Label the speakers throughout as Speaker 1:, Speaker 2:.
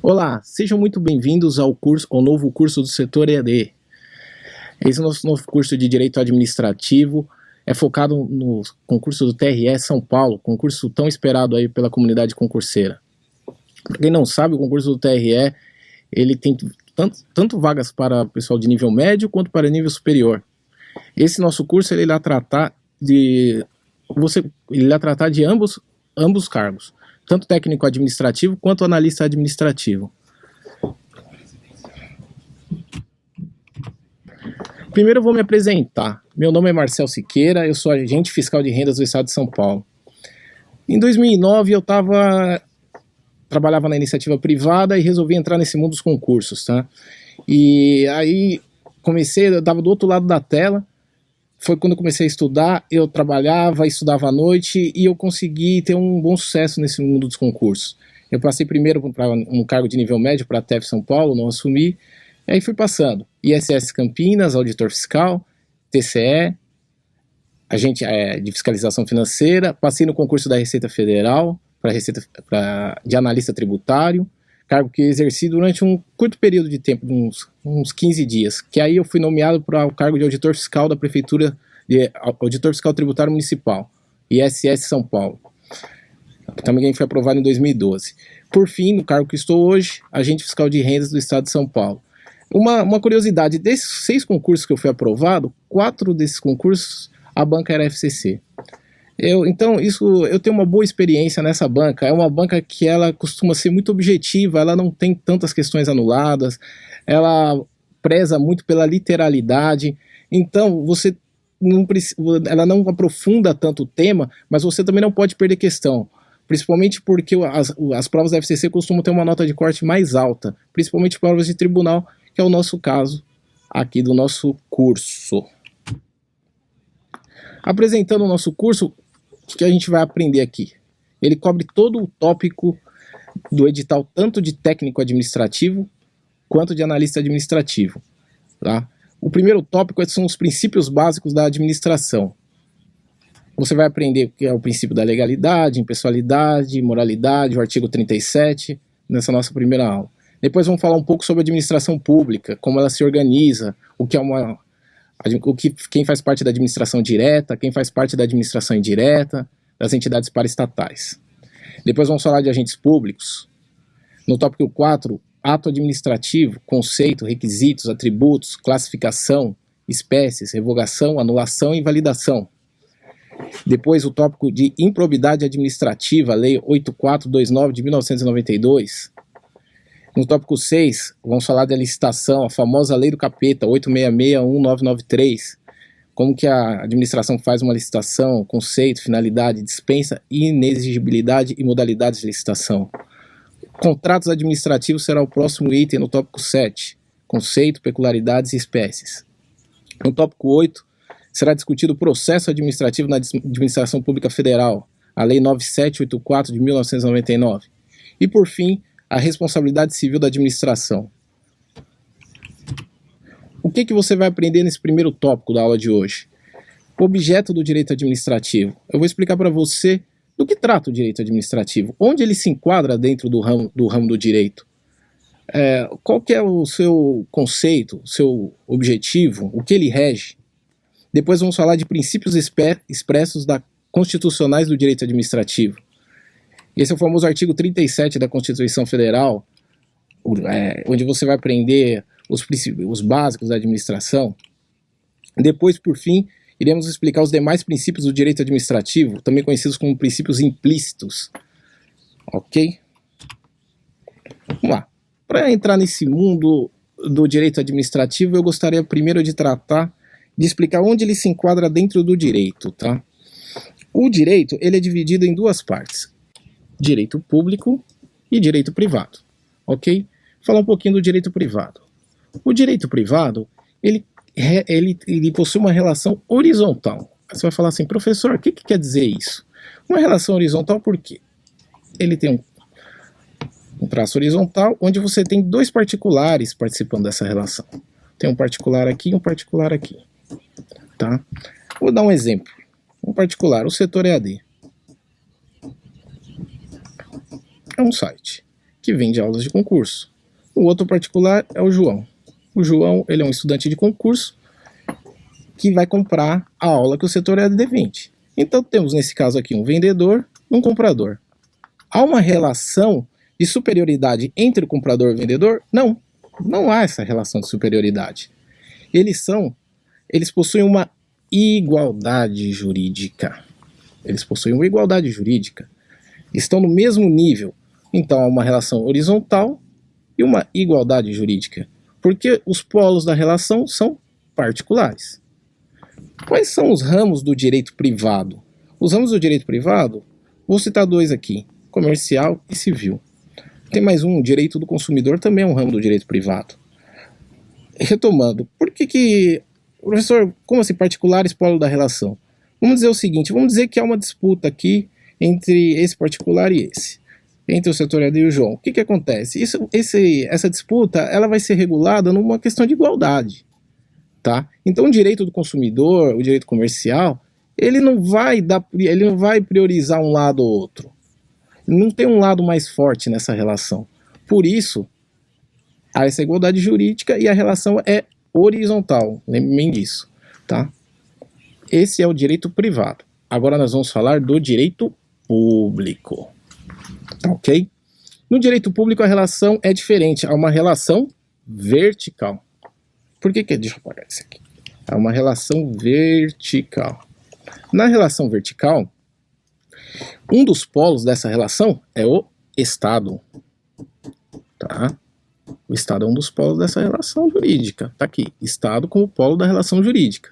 Speaker 1: Olá, sejam muito bem-vindos ao novo curso do setor EAD. Esse é o nosso novo curso de Direito Administrativo, é focado no concurso do TRE São Paulo, concurso tão esperado aí pela comunidade concurseira. Para quem não sabe, o concurso do TRE, ele tem tanto vagas para pessoal de nível médio quanto para nível superior. Esse nosso curso ele irá tratar de ambos cargos, tanto técnico administrativo quanto analista administrativo. Primeiro eu vou me apresentar. Meu nome é Marcel Siqueira, eu sou agente fiscal de rendas do estado de São Paulo. Em 2009 eu trabalhava na iniciativa privada e resolvi entrar nesse mundo dos concursos, tá? E aí eu estava do outro lado da tela. Foi quando eu comecei a estudar, eu trabalhava, estudava à noite e eu consegui ter um bom sucesso nesse mundo dos concursos. Eu passei primeiro para um cargo de nível médio para a TEF São Paulo, não assumi, e aí fui passando. ISS Campinas, auditor fiscal, TCE, agente de fiscalização financeira, passei no concurso da Receita Federal, de analista tributário, cargo que eu exerci durante um curto período de tempo, uns 15 dias, que aí eu fui nomeado para o cargo de auditor fiscal da Prefeitura, de Auditor Fiscal Tributário Municipal, ISS São Paulo. Também foi aprovado em 2012. Por fim, no cargo que estou hoje, agente fiscal de rendas do estado de São Paulo. Uma curiosidade, desses 6 concursos que eu fui aprovado, 4 desses concursos, a banca era FCC. Eu tenho uma boa experiência nessa banca. É uma banca que ela costuma ser muito objetiva, ela não tem tantas questões anuladas, ela preza muito pela literalidade, então ela não aprofunda tanto o tema, mas você também não pode perder questão, principalmente porque as provas da FCC costumam ter uma nota de corte mais alta, principalmente provas de tribunal, que é o nosso caso aqui do nosso curso. Apresentando o nosso curso, o que a gente vai aprender aqui? Ele cobre todo o tópico do edital, tanto de técnico administrativo quanto de analista administrativo. Tá? O primeiro tópico são os princípios básicos da administração. Você vai aprender o que é o princípio da legalidade, impessoalidade, moralidade, o artigo 37, nessa nossa primeira aula. Depois vamos falar um pouco sobre a administração pública, como ela se organiza, quem faz parte da administração direta, quem faz parte da administração indireta, das entidades paraestatais. Depois vamos falar de agentes públicos. No tópico 4, ato administrativo, conceito, requisitos, atributos, classificação, espécies, revogação, anulação e invalidação. Depois o tópico de improbidade administrativa, Lei 8429 de 1992. No tópico 6, vamos falar da licitação, a famosa Lei do Capeta, 8661993, como que a administração faz uma licitação, conceito, finalidade, dispensa, inexigibilidade e modalidades de licitação. Contratos administrativos será o próximo item no tópico 7, conceito, peculiaridades e espécies. No tópico 8, será discutido o processo administrativo na administração pública federal, a Lei 9784 de 1999. E por fim, a responsabilidade civil da administração. O que você vai aprender nesse primeiro tópico da aula de hoje? O objeto do direito administrativo. Eu vou explicar para você do que trata o direito administrativo, onde ele se enquadra dentro do ramo do direito, qual que é o seu conceito, o seu objetivo, o que ele rege. Depois vamos falar de princípios expressos constitucionais do direito administrativo. Esse é o famoso artigo 37 da Constituição Federal, onde você vai aprender os básicos da administração. Depois, por fim, iremos explicar os demais princípios do direito administrativo, também conhecidos como princípios implícitos. Ok? Vamos lá. Para entrar nesse mundo do direito administrativo, eu gostaria primeiro de explicar onde ele se enquadra dentro do direito, tá? O direito, ele é dividido em 2 partes. Direito público e direito privado, ok? Vou falar um pouquinho do direito privado. O direito privado, ele possui uma relação horizontal. Você vai falar assim, professor, o que quer dizer isso? Uma relação horizontal por quê? Ele tem um traço horizontal, onde você tem 2 particulares participando dessa relação. Tem um particular aqui e um particular aqui, tá? Vou dar um exemplo. Um particular, o setor EAD. É um site que vende aulas de concurso. O outro particular é o João. O João, ele é um estudante de concurso que vai comprar a aula que o setor EAD vende. Então temos nesse caso aqui um vendedor e um comprador. Há uma relação de superioridade entre o comprador e o vendedor? Não, não há essa relação de superioridade. Eles possuem uma igualdade jurídica. Eles possuem uma igualdade jurídica. Estão no mesmo nível. Então há uma relação horizontal e uma igualdade jurídica. Porque os polos da relação são particulares. Quais são os ramos do direito privado? Os ramos do direito privado, vou citar dois aqui, comercial e civil. Tem mais um, direito do consumidor, também é um ramo do direito privado. Retomando, professor, como assim particulares, polo da relação? Vamos dizer o seguinte, vamos dizer que há uma disputa aqui entre esse particular e esse, entre o setor EAD e o João. O que acontece? Essa disputa ela vai ser regulada numa questão de igualdade. Tá? Então o direito do consumidor, o direito comercial, ele não vai priorizar um lado ou outro. Não tem um lado mais forte nessa relação. Por isso, há essa igualdade jurídica e a relação é horizontal. Lembrem disso. Tá? Esse é o direito privado. Agora nós vamos falar do direito público. Tá, ok? No direito público a relação é diferente. Há uma relação vertical. Por que deixa eu apagar isso aqui? Há uma relação vertical. Na relação vertical, um dos polos dessa relação é o Estado. Tá? O Estado é um dos polos dessa relação jurídica. Tá aqui, Estado como polo da relação jurídica.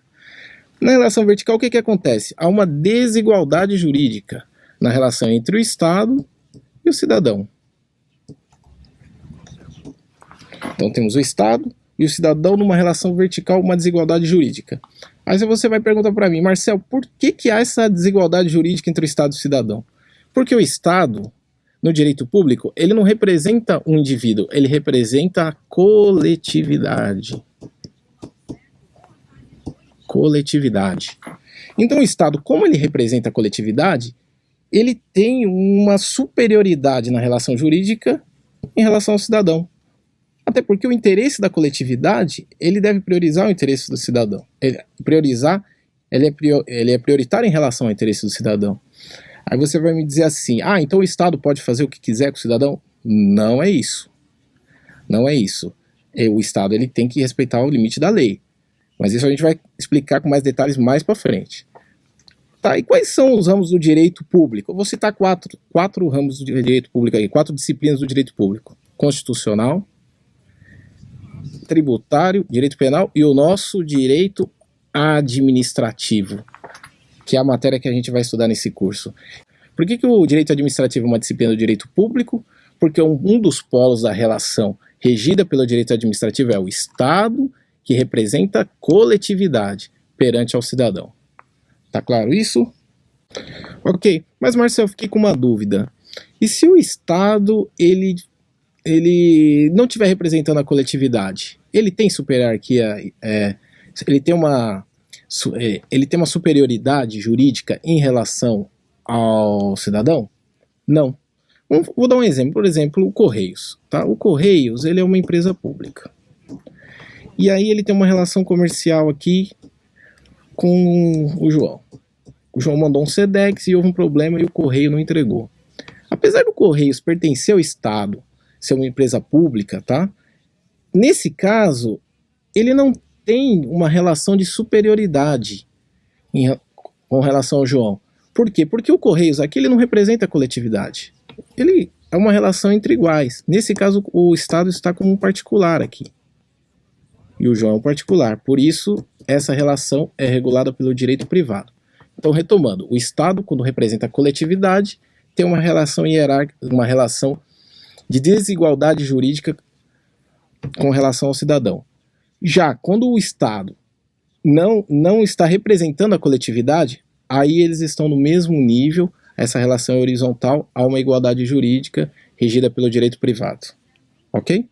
Speaker 1: Na relação vertical, o que acontece? Há uma desigualdade jurídica na relação entre o Estado e o cidadão. Então temos o Estado e o cidadão numa relação vertical, uma desigualdade jurídica. Aí você vai perguntar para mim, Marcel, por que há essa desigualdade jurídica entre o Estado e o cidadão? Porque o Estado, no direito público, ele não representa um indivíduo, ele representa a coletividade. Coletividade. Então o Estado, como ele representa a coletividade, ele tem uma superioridade na relação jurídica em relação ao cidadão. Até porque o interesse da coletividade, ele deve priorizar o interesse do cidadão. Ele é prioritário em relação ao interesse do cidadão. Aí você vai me dizer assim, então o Estado pode fazer o que quiser com o cidadão? Não é isso. Não é isso. O Estado ele tem que respeitar o limite da lei. Mas isso a gente vai explicar com mais detalhes mais para frente. Tá, e quais são os ramos do direito público? Eu vou citar quatro ramos do direito público aí, 4 disciplinas do direito público. Constitucional, tributário, direito penal e o nosso direito administrativo, que é a matéria que a gente vai estudar nesse curso. Por que o direito administrativo é uma disciplina do direito público? Porque um dos polos da relação regida pelo direito administrativo é o Estado, que representa a coletividade perante ao cidadão. Tá claro isso? Ok, mas Marcelo, eu fiquei com uma dúvida. E se o Estado ele não estiver representando a coletividade, ele tem superioridade, ele tem uma superioridade jurídica em relação ao cidadão? Não. Vou dar um exemplo. Por exemplo, o Correios. Tá? O Correios ele é uma empresa pública. E aí ele tem uma relação comercial aqui com o João. O João mandou um Sedex e houve um problema e o Correio não entregou. Apesar do Correios pertencer ao Estado, ser uma empresa pública, tá? Nesse caso, ele não tem uma relação de superioridade com relação ao João. Por quê? Porque o Correios aqui ele não representa a coletividade. Ele é uma relação entre iguais. Nesse caso, o Estado está como um particular aqui. E o João é um particular. Por isso, essa relação é regulada pelo direito privado. Então, retomando, o Estado, quando representa a coletividade, tem uma relação hierárquica, uma relação de desigualdade jurídica com relação ao cidadão. Já quando o Estado não está representando a coletividade, aí eles estão no mesmo nível, essa relação é horizontal, há uma igualdade jurídica regida pelo direito privado. Ok?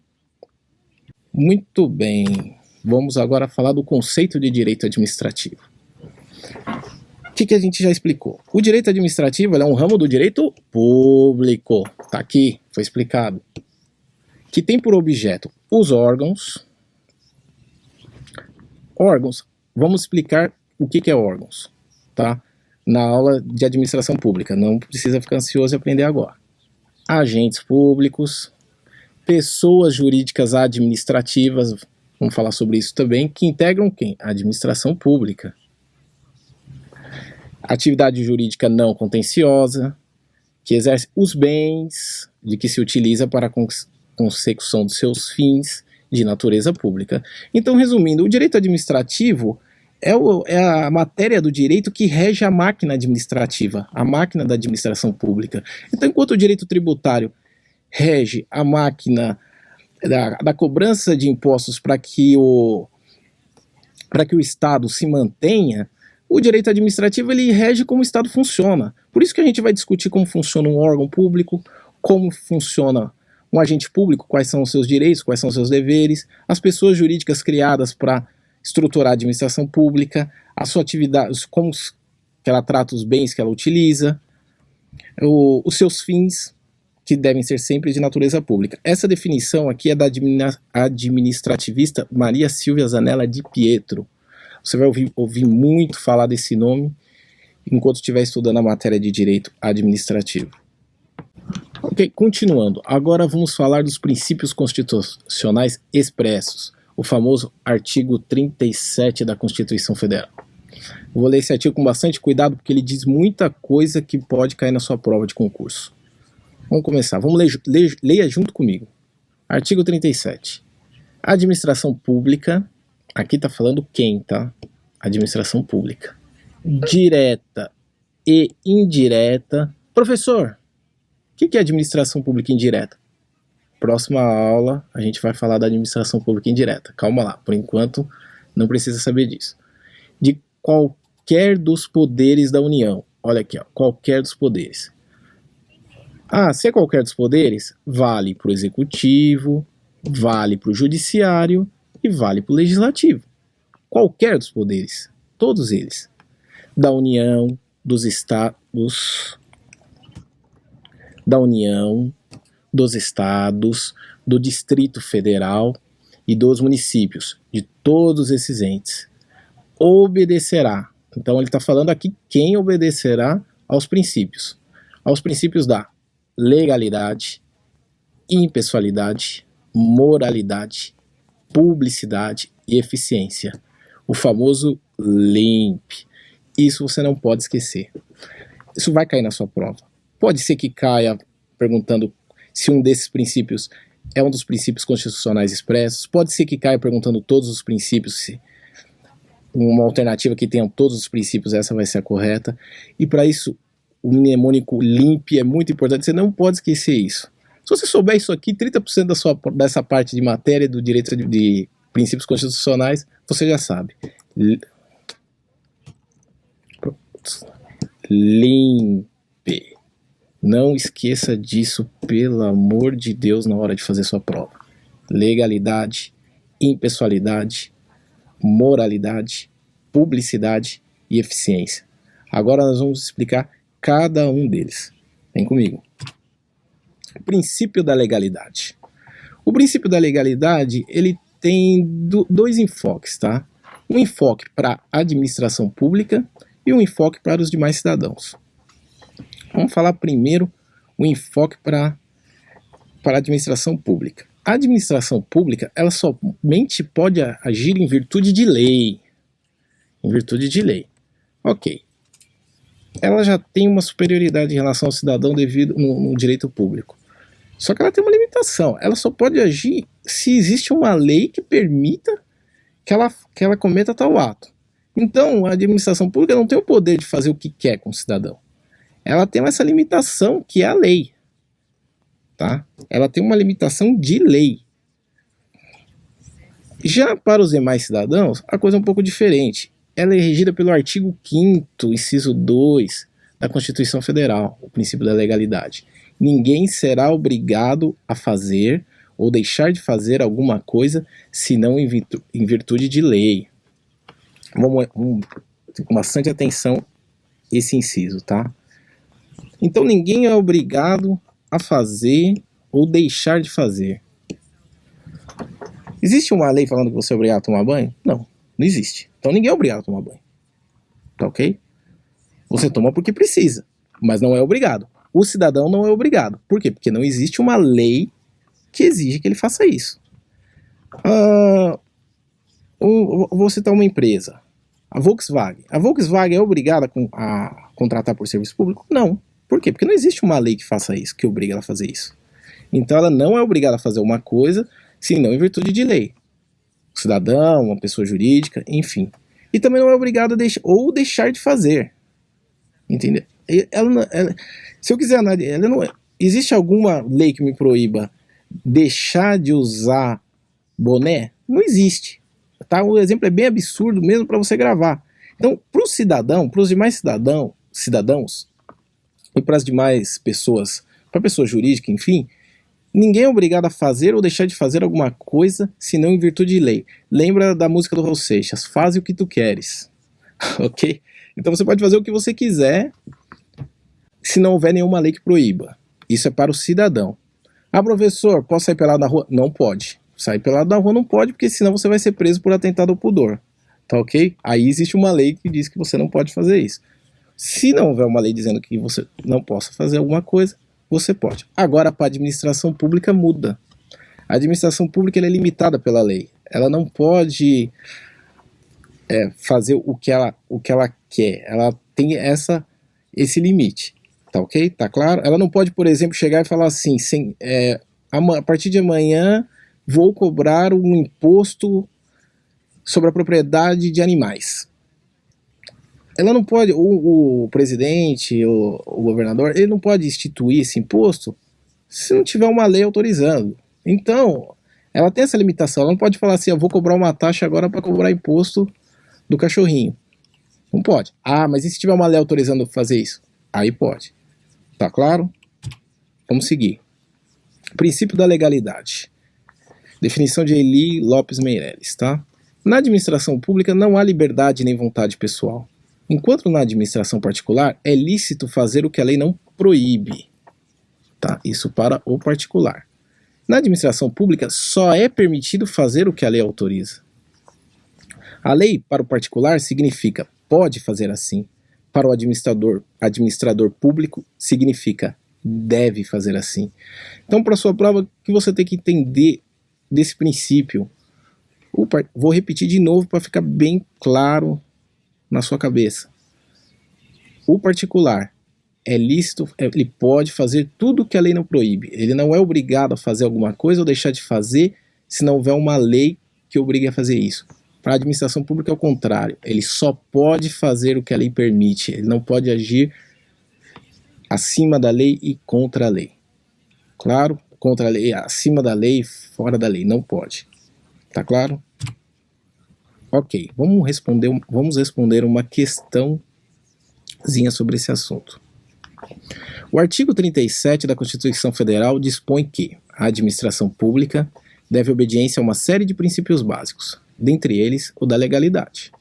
Speaker 1: Muito bem. Vamos agora falar do conceito de direito administrativo. O que a gente já explicou? O direito administrativo é um ramo do direito público. Tá aqui, foi explicado. que tem por objeto os órgãos. Órgãos, vamos explicar o que é órgãos, tá? Na aula de administração pública, não precisa ficar ansioso e aprender agora. Agentes públicos, pessoas jurídicas administrativas, vamos falar sobre isso também, que integram quem? A administração pública. Atividade jurídica não contenciosa, que exerce os bens de que se utiliza para a consecução dos seus fins de natureza pública. Então, resumindo, o direito administrativo é a matéria do direito que rege a máquina administrativa, a máquina da administração pública. Então, enquanto o direito tributário rege a máquina da cobrança de impostos para que o Estado se mantenha, o direito administrativo ele rege como o Estado funciona. Por isso que a gente vai discutir como funciona um órgão público, como funciona um agente público, quais são os seus direitos, quais são os seus deveres, as pessoas jurídicas criadas para estruturar a administração pública, a sua atividade, como que ela trata os bens que ela utiliza, os seus fins, que devem ser sempre de natureza pública. Essa definição aqui é da administrativista Maria Silvia Zanella di Pietro. Você vai ouvir muito falar desse nome enquanto estiver estudando a matéria de direito administrativo. Ok, continuando. Agora vamos falar dos princípios constitucionais expressos, o famoso artigo 37 da Constituição Federal. Eu vou ler esse artigo com bastante cuidado porque ele diz muita coisa que pode cair na sua prova de concurso. Vamos começar. Vamos leia junto comigo. Artigo 37. A administração pública, aqui está falando quem, tá? Administração pública. Direta e indireta. Professor, o que é administração pública indireta? Próxima aula a gente vai falar da administração pública indireta. Calma lá, por enquanto não precisa saber disso. De qualquer dos poderes da União. Olha aqui, ó, qualquer dos poderes. Ah, se é qualquer dos poderes, vale para o executivo, vale para o judiciário e vale para o legislativo. Qualquer dos poderes, todos eles. Da União, dos estados, dos estados, do Distrito Federal e dos municípios, de todos esses entes. Obedecerá. Então ele está falando aqui quem obedecerá aos princípios da legalidade, impessoalidade, moralidade, publicidade e eficiência. O famoso LIMP. Isso você não pode esquecer. Isso vai cair na sua prova. Pode ser que caia perguntando se um desses princípios é um dos princípios constitucionais expressos. Pode ser que caia perguntando todos os princípios. Se uma alternativa que tenha todos os princípios, essa vai ser a correta. E para isso, o mnemônico LIMP é muito importante, você não pode esquecer isso. Se você souber isso aqui, 30% dessa parte de matéria do direito de princípios constitucionais, você já sabe. LIMP. Não esqueça disso, pelo amor de Deus, na hora de fazer sua prova. Legalidade, impessoalidade, moralidade, publicidade e eficiência. Agora nós vamos explicar cada um deles. Vem comigo. O princípio da legalidade. O princípio da legalidade, ele tem dois enfoques, tá? Um enfoque para a administração pública e um enfoque para os demais cidadãos. Vamos falar primeiro o enfoque para a administração pública. A administração pública, ela somente pode agir em virtude de lei. Em virtude de lei. Ok. Ela já tem uma superioridade em relação ao cidadão devido no direito público. Só que ela tem uma limitação. Ela só pode agir se existe uma lei que permita que ela cometa tal ato. Então, a administração pública não tem o poder de fazer o que quer com o cidadão. Ela tem essa limitação que é a lei. Tá? Ela tem uma limitação de lei. Já para os demais cidadãos, a coisa é um pouco diferente. Ela é regida pelo artigo 5º, inciso 2 da Constituição Federal, o princípio da legalidade. Ninguém será obrigado a fazer ou deixar de fazer alguma coisa, senão em virtude de lei. Vamos com bastante atenção esse inciso, tá? Então ninguém é obrigado a fazer ou deixar de fazer. Existe uma lei falando que você é obrigado a tomar banho? Não, não existe. Então ninguém é obrigado a tomar banho. Tá ok? Você toma porque precisa, mas não é obrigado. O cidadão não é obrigado. Por quê? Porque não existe uma lei que exige que ele faça isso. Vou citar uma empresa, a Volkswagen. A Volkswagen é obrigada a contratar por serviço público? Não. Por quê? Porque não existe uma lei que faça isso, que obriga ela a fazer isso. Então ela não é obrigada a fazer uma coisa, senão em virtude de lei. Um cidadão, uma pessoa jurídica, enfim. E também não é obrigada a deixar de fazer. Entendeu? Se eu quiser analisar, existe alguma lei que me proíba deixar de usar boné? Não existe. Tá? O exemplo é bem absurdo mesmo para você gravar. Então, para o cidadão, para os demais cidadãos e para as demais pessoas, para a pessoa jurídica, enfim, ninguém é obrigado a fazer ou deixar de fazer alguma coisa, senão em virtude de lei. Lembra da música do Raul Seixas, faz o que tu queres. Ok? Então você pode fazer o que você quiser, se não houver nenhuma lei que proíba. Isso é para o cidadão. Ah, professor, posso sair pelado na rua? Não pode. Sair pelado na rua não pode, porque senão você vai ser preso por atentado ao pudor. Tá ok? Aí existe uma lei que diz que você não pode fazer isso. Se não houver uma lei dizendo que você não possa fazer alguma coisa, você pode. Agora, para a administração pública muda. A administração pública ela é limitada pela lei. Ela não pode fazer o que ela quer. Ela tem esse limite. Tá ok? Tá claro? Ela não pode, por exemplo, chegar e falar assim, a partir de amanhã vou cobrar um imposto sobre a propriedade de animais. Ela não pode, o presidente, o governador, ele não pode instituir esse imposto se não tiver uma lei autorizando. Então, ela tem essa limitação. Ela não pode falar assim, eu vou cobrar uma taxa agora para cobrar imposto do cachorrinho. Não pode. Ah, mas e se tiver uma lei autorizando fazer isso? Aí pode. Tá claro? Vamos seguir. Princípio da legalidade. Definição de Eli Lopes Meireles, tá? Na administração pública não há liberdade nem vontade pessoal. Enquanto na administração particular é lícito fazer o que a lei não proíbe. Tá? Isso para o particular. Na administração pública só é permitido fazer o que a lei autoriza. A lei para o particular significa pode fazer assim. Para o administrador público significa deve fazer assim. Então, para sua prova, o que você tem que entender desse princípio? Vou repetir de novo para ficar bem claro na sua cabeça. O particular é lícito, ele pode fazer tudo que a lei não proíbe. Ele não é obrigado a fazer alguma coisa ou deixar de fazer se não houver uma lei que obrigue a fazer isso. Para a administração pública é o contrário. Ele só pode fazer o que a lei permite. Ele não pode agir acima da lei e contra a lei. Claro? Contra a lei, acima da lei, fora da lei. Não pode. Tá claro? Ok. Vamos responder uma questãozinha sobre esse assunto. O artigo 37 da Constituição Federal dispõe que a administração pública deve obediência a uma série de princípios básicos, dentre eles o da legalidade.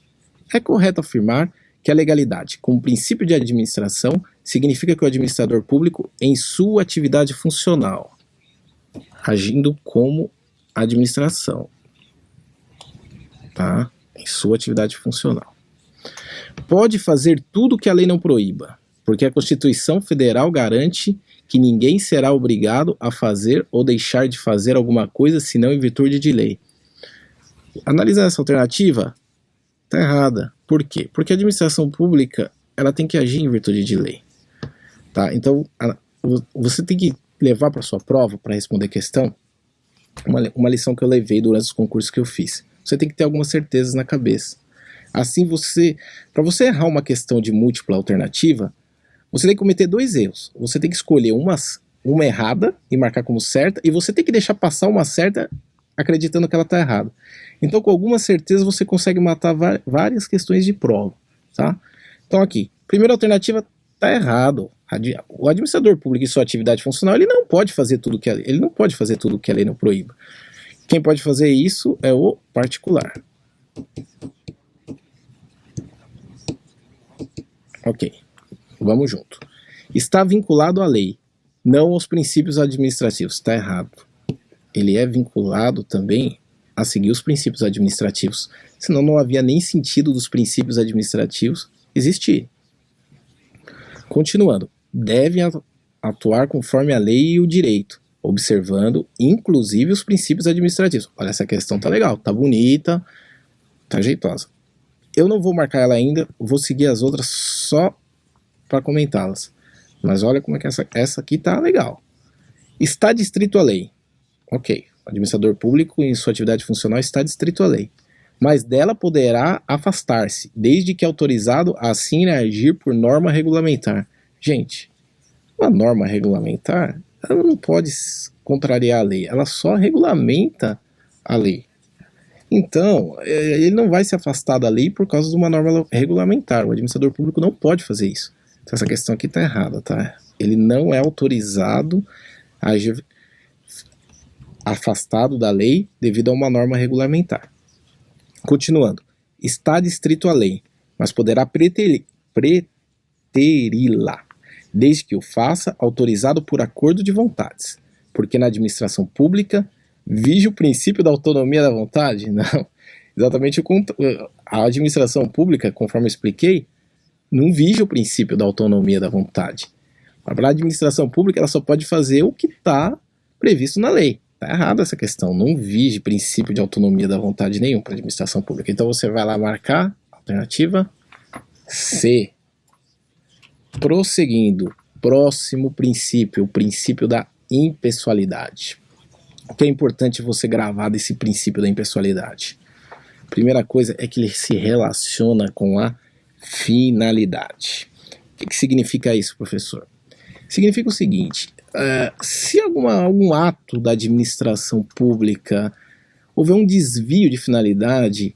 Speaker 1: É correto afirmar que a legalidade, como princípio de administração, significa que o administrador público, em sua atividade funcional, agindo como administração, tá? Em sua atividade funcional, pode fazer tudo que a lei não proíba, porque a Constituição Federal garante que ninguém será obrigado a fazer ou deixar de fazer alguma coisa senão em virtude de lei. Analisando essa alternativa, está errada. Por quê? Porque a administração pública ela tem que agir em virtude de lei. Tá? Então, você tem que levar para sua prova, para responder a questão, uma lição que eu levei durante os concursos que eu fiz. Você tem que ter algumas certezas na cabeça. Assim, para você errar uma questão de múltipla alternativa, você tem que cometer dois erros. Você tem que escolher uma errada e marcar como certa, e você tem que deixar passar uma certa acreditando que ela está errada. Então, com alguma certeza, você consegue matar várias questões de prova. Tá? Então, aqui, primeira alternativa está errado. O administrador público em sua atividade funcional, ele não pode fazer tudo que a lei não proíba. Quem pode fazer isso é o particular. Ok, vamos junto. Está vinculado à lei, não aos princípios administrativos. Está errado. Ele é vinculado também a seguir os princípios administrativos, senão não havia nem sentido dos princípios administrativos existir. Continuando, devem atuar conforme a lei e o direito, observando inclusive os princípios administrativos. Olha, essa questão tá legal, tá bonita, tá jeitosa. Eu não vou marcar ela ainda, vou seguir as outras só para comentá-las. Mas olha como é que essa aqui tá legal. Está distrito à lei. Ok, o administrador público em sua atividade funcional está distrito à lei. Mas dela poderá afastar-se, desde que autorizado assim agir por norma regulamentar. Gente, uma norma regulamentar, ela não pode contrariar a lei, ela só regulamenta a lei. Então, ele não vai se afastar da lei por causa de uma norma regulamentar. O administrador público não pode fazer isso. Então, essa questão aqui está errada, tá? Ele não é autorizado a agir afastado da lei devido a uma norma regulamentar. Continuando, está distrito à lei, mas poderá preteri-la, desde que o faça autorizado por acordo de vontades, porque na administração pública vige o princípio da autonomia da vontade? Não, exatamente a administração pública, conforme eu expliquei, não vige o princípio da autonomia da vontade. Para a administração pública, ela só pode fazer o que está previsto na lei. Está errada essa questão, não vige princípio de autonomia da vontade nenhum para a administração pública. Então você vai lá marcar, alternativa C. Prosseguindo, próximo princípio, o princípio da impessoalidade. O que é importante você gravar desse princípio da impessoalidade? Primeira coisa é que ele se relaciona com a finalidade. O que significa isso, professor? Significa o seguinte, se algum ato da administração pública houver um desvio de finalidade,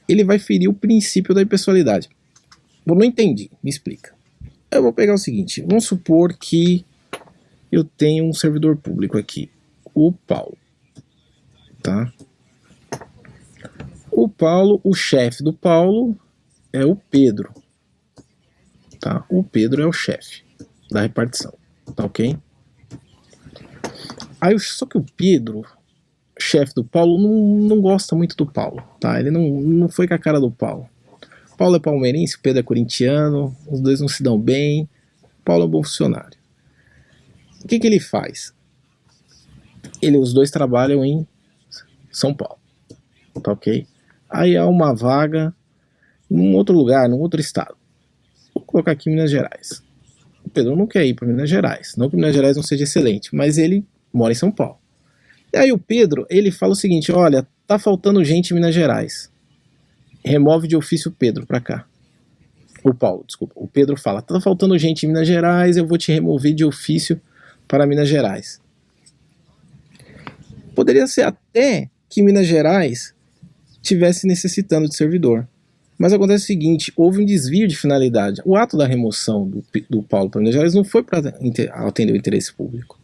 Speaker 1: ele vai ferir o princípio da impessoalidade. Eu não entendi, me explica. Eu vou pegar o seguinte, vamos supor que eu tenho um servidor público aqui, o Paulo, tá? O chefe do Paulo é o Pedro, tá? O Pedro é o chefe da repartição, tá ok? Só que o Pedro, chefe do Paulo, não gosta muito do Paulo, tá? Ele não foi com a cara do Paulo. O Paulo é palmeirense, o Pedro é corintiano, os dois não se dão bem, o Paulo é um bom funcionário. O que ele faz? Os dois trabalham em São Paulo, tá ok? Aí há uma vaga num outro lugar, num outro estado. Vou colocar aqui Minas Gerais. O Pedro não quer ir para Minas Gerais. Não que Minas Gerais não seja excelente, mas ele mora em São Paulo. E aí o Pedro, ele fala o seguinte, olha, tá faltando gente em Minas Gerais. Remove de ofício o Pedro para cá. O Paulo, desculpa. O Pedro fala, tá faltando gente em Minas Gerais, eu vou te remover de ofício para Minas Gerais. Poderia ser até que Minas Gerais estivesse necessitando de servidor. Mas acontece o seguinte, houve um desvio de finalidade. O ato da remoção do Paulo para Minas Gerais não foi para atender o interesse público.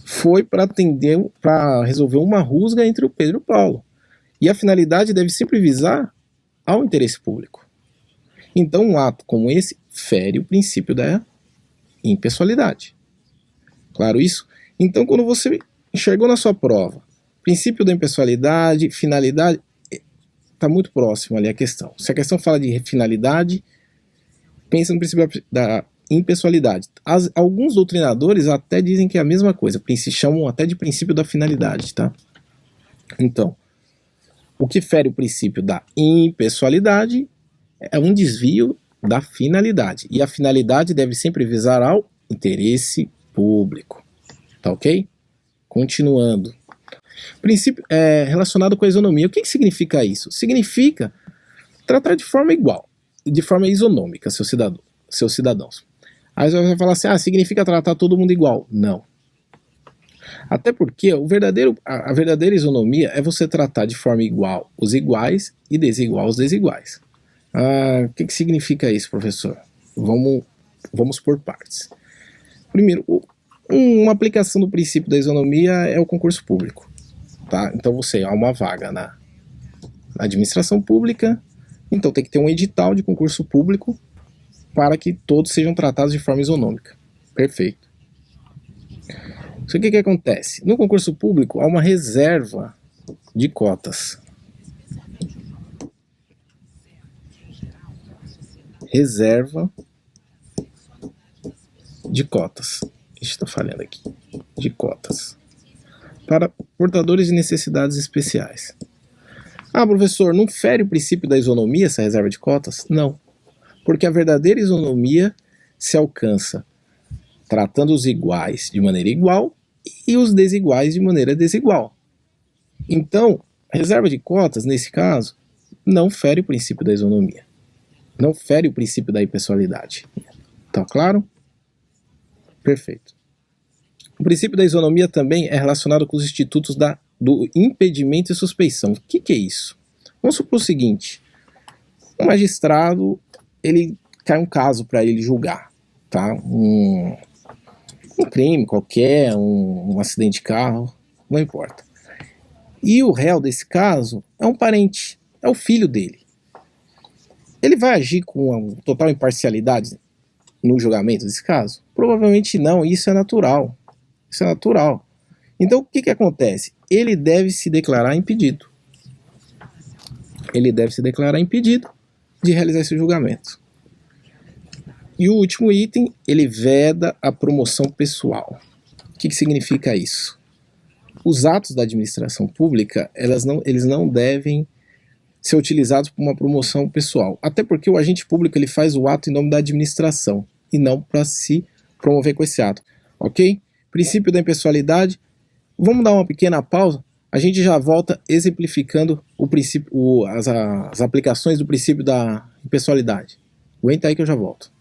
Speaker 1: Foi para resolver uma rusga entre o Pedro e o Paulo. E a finalidade deve sempre visar ao interesse público. Então um ato como esse fere o princípio da impessoalidade. Claro isso? Então quando você enxergou na sua prova, princípio da impessoalidade, finalidade, está muito próximo ali a questão. Se a questão fala de finalidade, pensa no princípio da impessoalidade. Alguns doutrinadores até dizem que é a mesma coisa, chamam até de princípio da finalidade, tá? Então, o que fere o princípio da impessoalidade é um desvio da finalidade. E a finalidade deve sempre visar ao interesse público. Tá ok? Continuando. Princípio relacionado com a isonomia. O que significa isso? Significa tratar de forma igual, de forma isonômica, seus cidadãos. Aí você vai falar assim, significa tratar todo mundo igual. Não. Até porque a verdadeira isonomia é você tratar de forma igual os iguais e desigual os desiguais. O que significa isso, professor? Vamos por partes. Primeiro, uma aplicação do princípio da isonomia é o concurso público. Tá? Então há uma vaga na administração pública, então tem que ter um edital de concurso público para que todos sejam tratados de forma isonômica. Perfeito. Só que o que acontece? No concurso público há uma reserva de cotas. Reserva de cotas. Está falhando aqui. De cotas. Para portadores de necessidades especiais. Ah, professor, não fere o princípio da isonomia essa reserva de cotas? Não. Porque a verdadeira isonomia se alcança tratando os iguais de maneira igual e os desiguais de maneira desigual. Então, a reserva de cotas, nesse caso, não fere o princípio da isonomia. Não fere o princípio da impessoalidade. Tá claro? Perfeito. O princípio da isonomia também é relacionado com os institutos do impedimento e suspeição. O que é isso? Vamos supor o seguinte. Um magistrado, ele cai um caso para ele julgar. Tá? Um crime qualquer, um acidente de carro, não importa. E o réu desse caso é um parente, é o filho dele. Ele vai agir com total imparcialidade no julgamento desse caso? Provavelmente não, isso é natural. Isso é natural. Então o que acontece? Ele deve se declarar impedido. Ele deve se declarar impedido de realizar esse julgamento. E o último item, ele veda a promoção pessoal. O que significa isso? Os atos da administração pública, eles não devem ser utilizados para uma promoção pessoal. Até porque o agente público ele faz o ato em nome da administração e não para se promover com esse ato. Ok? Princípio da impessoalidade. Vamos dar uma pequena pausa. A gente já volta exemplificando as aplicações do princípio da impessoalidade. Aguenta aí que eu já volto.